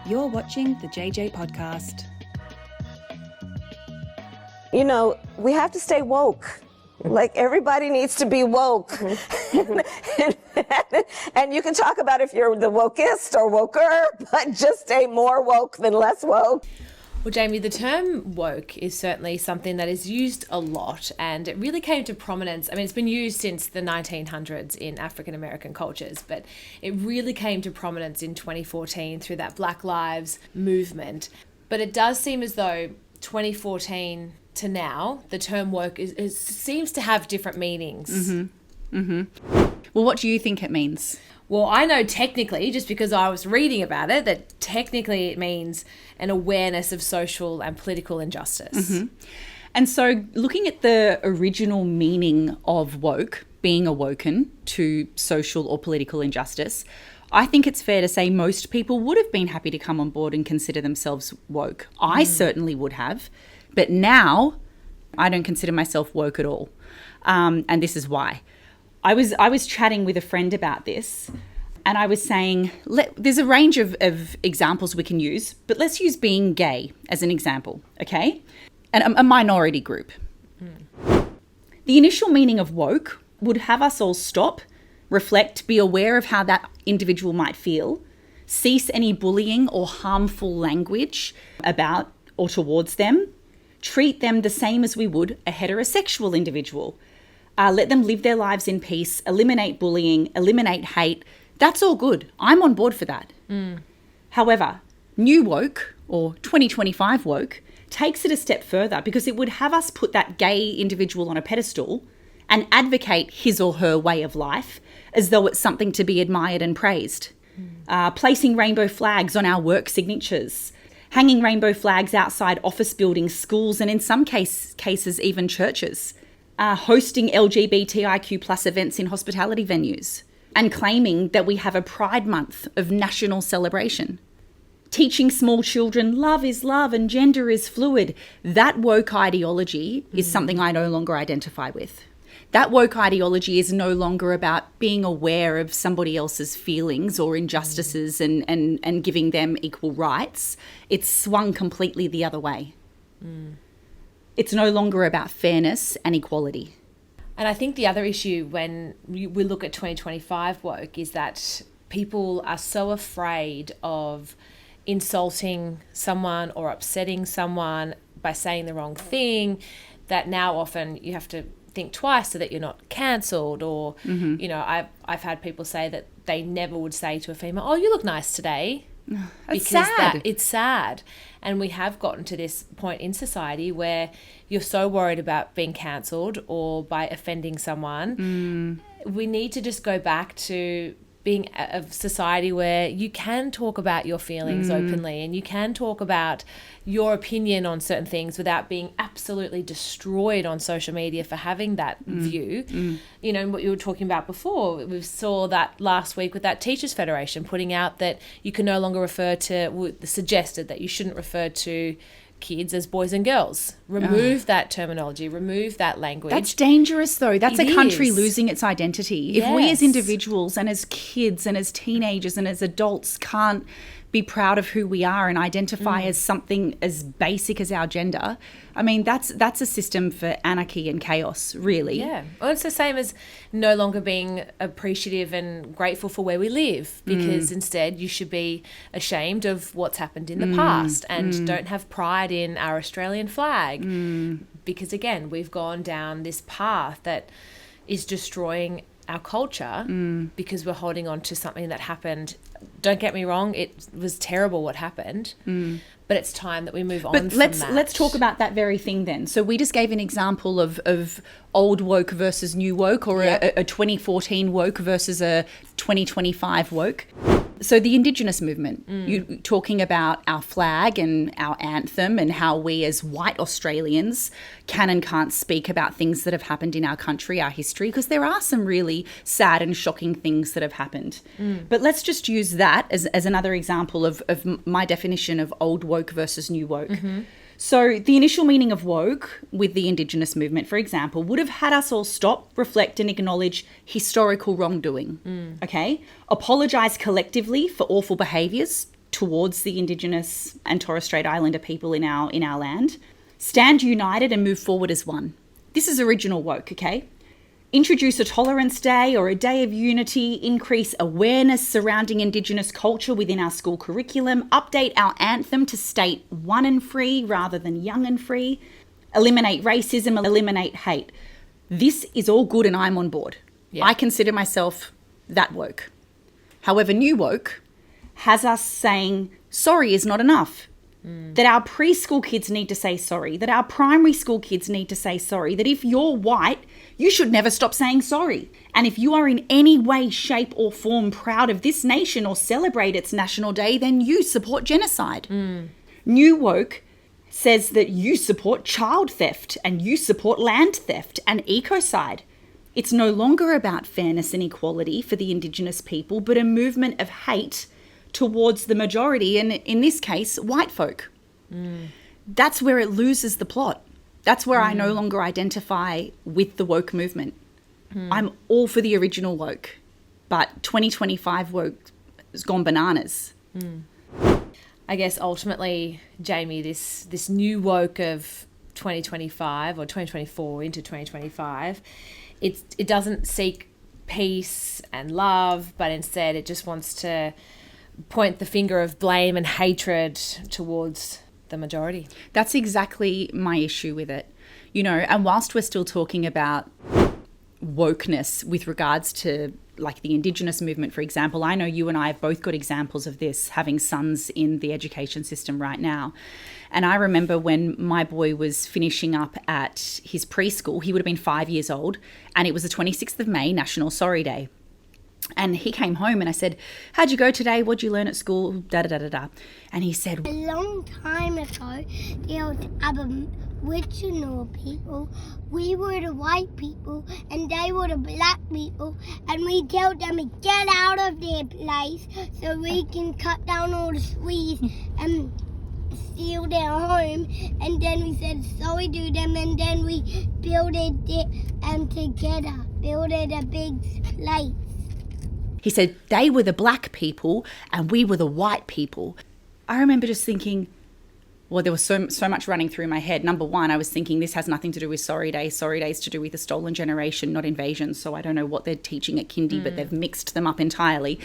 You're watching the JJ Podcast. You know, we have to stay woke. Like, everybody needs to be woke. And you can talk about if you're the wokest or woker, but just stay more woke than less woke. Well, Jaimee, the term woke is certainly something that is used a lot, and it really came to prominence. I mean, it's been used since the 1900s in African American cultures, but it really came to prominence in 2014 through that Black Lives movement. But it does seem as though 2014 to now, the term woke seems to have different meanings. Well, what do you think it means? Well, I know technically, just because I was reading about it, that technically it means an awareness of social and political injustice. And so looking at the original meaning of woke, being awoken to social or political injustice, I think it's fair to say most people would have been happy to come on board and consider themselves woke. I certainly would have. But now I don't consider myself woke at all. And this is why. I was chatting with a friend about this, and I was saying, there's a range of examples we can use, but let's use being gay as an example, okay? And a minority group. The initial meaning of woke would have us all stop, reflect, be aware of how that individual might feel, cease any bullying or harmful language about or towards them, treat them the same as we would a heterosexual individual. Let them live their lives in peace, eliminate bullying, eliminate hate. That's all good. I'm on board for that. However, new woke, or 2025 woke, takes it a step further because it would have us put that gay individual on a pedestal and advocate his or her way of life as though it's something to be admired and praised. Placing rainbow flags on our work signatures, hanging rainbow flags outside office buildings, schools, and in some cases even churches. Hosting LGBTIQ plus events in hospitality venues, and claiming that we have a Pride Month of national celebration. Teaching small children love is love and gender is fluid. That woke ideology is something I no longer identify with. That woke ideology is no longer about being aware of somebody else's feelings or injustices and giving them equal rights. It's swung completely the other way. It's no longer about fairness and equality. And I think the other issue when we look at 2025 woke is that people are so afraid of insulting someone or upsetting someone by saying the wrong thing that now often you have to think twice so that you're not cancelled. Or, you know, I've had people say that they never would say to a female, "Oh, you look nice today." It's sad. It's sad. And we have gotten to this point in society where you're so worried about being cancelled or by offending someone. We need to just go back to being a society where you can talk about your feelings openly and you can talk about your opinion on certain things without being absolutely destroyed on social media for having that view. You know, what you were talking about before, we saw that last week with that Teachers Federation putting out that you can no longer suggested that you shouldn't refer to kids as boys and girls. Remove that terminology, remove that language. That's dangerous though. That's It a country is. losing its identity. Yes. If we as individuals and as kids and as teenagers and as adults can't be proud of who we are and identify as something as basic as our gender, I mean, that's a system for anarchy and chaos, really. Yeah. Well, it's the same as no longer being appreciative and grateful for where we live, because instead you should be ashamed of what's happened in the past and don't have pride in our Australian flag. Because, again, we've gone down this path that is destroying our culture because we're holding on to something that happened. Don't get me wrong, it was terrible what happened, but it's time that we move on from that. Let's talk about that very thing then. So we just gave an example of old woke versus new woke, or a 2014 woke versus a 2025 woke. So the Indigenous movement, you talking about our flag and our anthem and how we as white Australians can and can't speak about things that have happened in our country, our history, because there are some really sad and shocking things that have happened. But let's just use that as another example of my definition of old woke versus new woke. So the initial meaning of woke with the Indigenous movement, for example, would have had us all stop, reflect and acknowledge historical wrongdoing, okay? Apologise collectively for awful behaviours towards the Indigenous and Torres Strait Islander people in our land. Stand united and move forward as one. This is original woke, okay? Introduce a tolerance day or a day of unity, increase awareness surrounding Indigenous culture within our school curriculum, update our anthem to state one and free rather than young and free, eliminate racism, eliminate hate. This is all good and I'm on board. Yeah. I consider myself that woke. However, new woke has us saying sorry is not enough. That our preschool kids need to say sorry, that our primary school kids need to say sorry, that if you're white, you should never stop saying sorry. And if you are in any way, shape or form proud of this nation or celebrate its National Day, then you support genocide. New woke says that you support child theft and you support land theft and ecocide. It's no longer about fairness and equality for the Indigenous people, but a movement of hate towards the majority, and in this case, white folk. That's where it loses the plot. That's where I no longer identify with the woke movement. I'm all for the original woke, but 2025 woke has gone bananas. I guess ultimately, Jaimie, this new woke of 2025 or 2024 into 2025, it doesn't seek peace and love, but instead it just wants to point the finger of blame and hatred towards the majority. That's exactly my issue with it. You know, and whilst we're still talking about wokeness with regards to like the Indigenous movement, for example, I know you and I have both got examples of this, having sons in the education system right now. And I remember when my boy was finishing up at his preschool, he would have been 5 years old, and it was the 26th of May, National Sorry Day. And he came home and I said, how'd you go today? What'd you learn at school? Da-da-da-da-da. And he said, a long time ago, there was Aboriginal people. We were the white people and they were the black people. And we told them to get out of their place so we can cut down all the trees and steal their home. And then we said sorry to them, and then we builded it together, builded a big place. He said they were the black people and we were the white people. I remember just thinking, well, there was so much running through my head. Number one, I was thinking this has nothing to do with Sorry Day. Sorry Day is to do with the stolen generation, not invasion. So I don't know what they're teaching at kindy, but they've mixed them up entirely.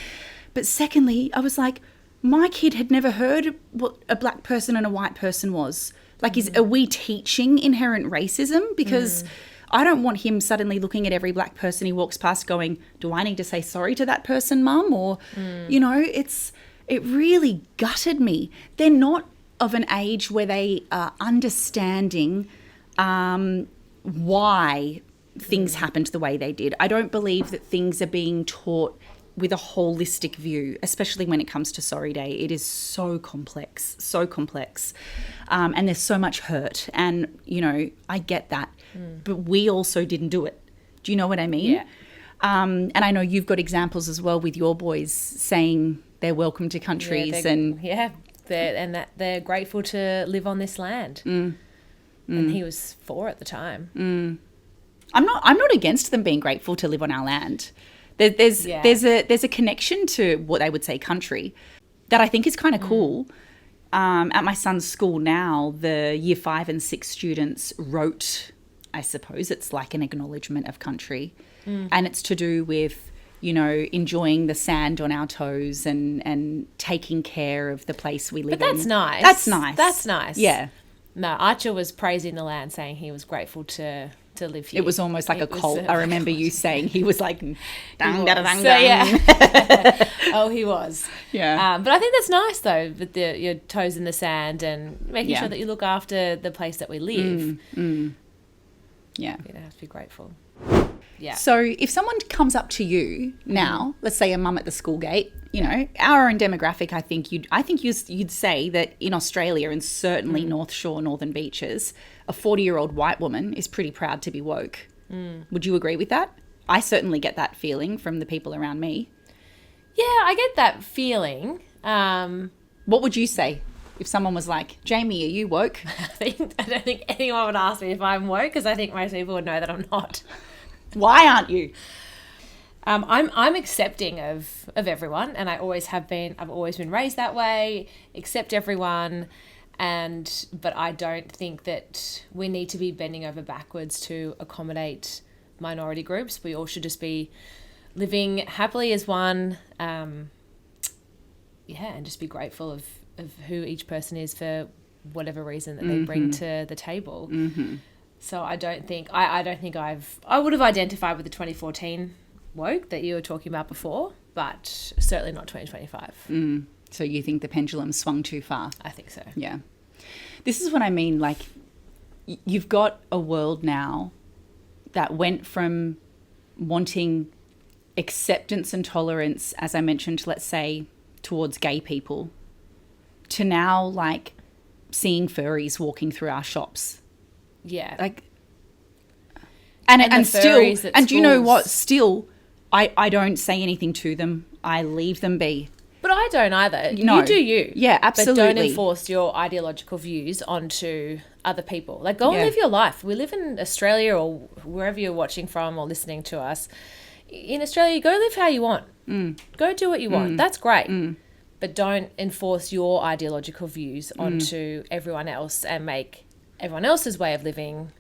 But secondly, I was like, my kid had never heard what a black person and a white person was. Like, are we teaching inherent racism? Because I don't want him suddenly looking at every black person he walks past going, do I need to say sorry to that person, Mum? Or, you know, it really gutted me. They're not of an age where they are understanding why things happened the way they did. I don't believe that things are being taught with a holistic view, especially when it comes to Sorry Day. It is so complex. And there's so much hurt. And, you know, I get that. But we also didn't do it. Do you know what I mean? Yeah. And I know you've got examples as well with your boys saying they're welcome to countries they're grateful to live on this land. And he was 4 at the time. I'm not against them being grateful to live on our land. There's a connection to what they would say country that I think is kind of cool. At my son's school now, the year 5 and 6 students wrote, I suppose it's like an acknowledgement of country. And it's to do with, you know, enjoying the sand on our toes and taking care of the place we live in. But that's nice. That's nice. Yeah. No, Archer was praising the land, saying he was grateful to live here. It was almost like a cult. I remember you saying he was like, dang, dang, dang, yeah. Oh, he was. Yeah. But I think that's nice, though, with your toes in the sand and making sure that you look after the place that we live. Yeah. You have to be grateful. Yeah. So if someone comes up to you now, let's say a mum at the school gate, you know, our own demographic, I think you'd say that in Australia and certainly North Shore, Northern Beaches, a 40-year-old white woman is pretty proud to be woke. Would you agree with that? I certainly get that feeling from the people around me. Yeah, I get that feeling. What would you say if someone was like, Jaimie, are you woke? I don't think anyone would ask me if I'm woke, because I think most people would know that I'm not. Why aren't you? I'm accepting of everyone, and I always have been. I've always been raised that way. Accept everyone, but I don't think that we need to be bending over backwards to accommodate minority groups. We all should just be living happily as one. And just be grateful of who each person is for whatever reason that they bring to the table. Mm-hmm. So I don't think I would have identified with the 2014 woke that you were talking about before, but certainly not 2025. So you think the pendulum swung too far? I think so. Yeah. This is what I mean. Like, you've got a world now that went from wanting acceptance and tolerance, as I mentioned, let's say, towards gay people, to now, like, seeing furries walking through our shops. Yeah. Like, and still, and do you know what? Still, I don't say anything to them. I leave them be. But I don't either. No. You do you. Yeah, absolutely. But don't enforce your ideological views onto other people. Like, go and live your life. We live in Australia, or wherever you're watching from or listening to us. In Australia, go live how you want. Go do what you want. That's great. But don't enforce your ideological views onto everyone else and make everyone else's way of living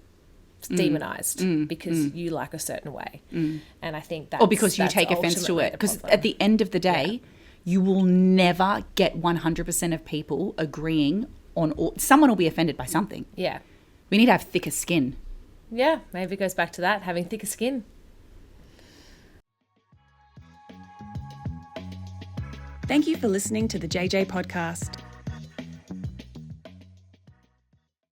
demonized because you like a certain way. And I think that's... Or because you take offense to it. Because at the end of the day, you will never get 100% of people agreeing on... Someone will be offended by something. Yeah. We need to have thicker skin. Yeah, maybe it goes back to that, having thicker skin. Thank you for listening to the JJ podcast.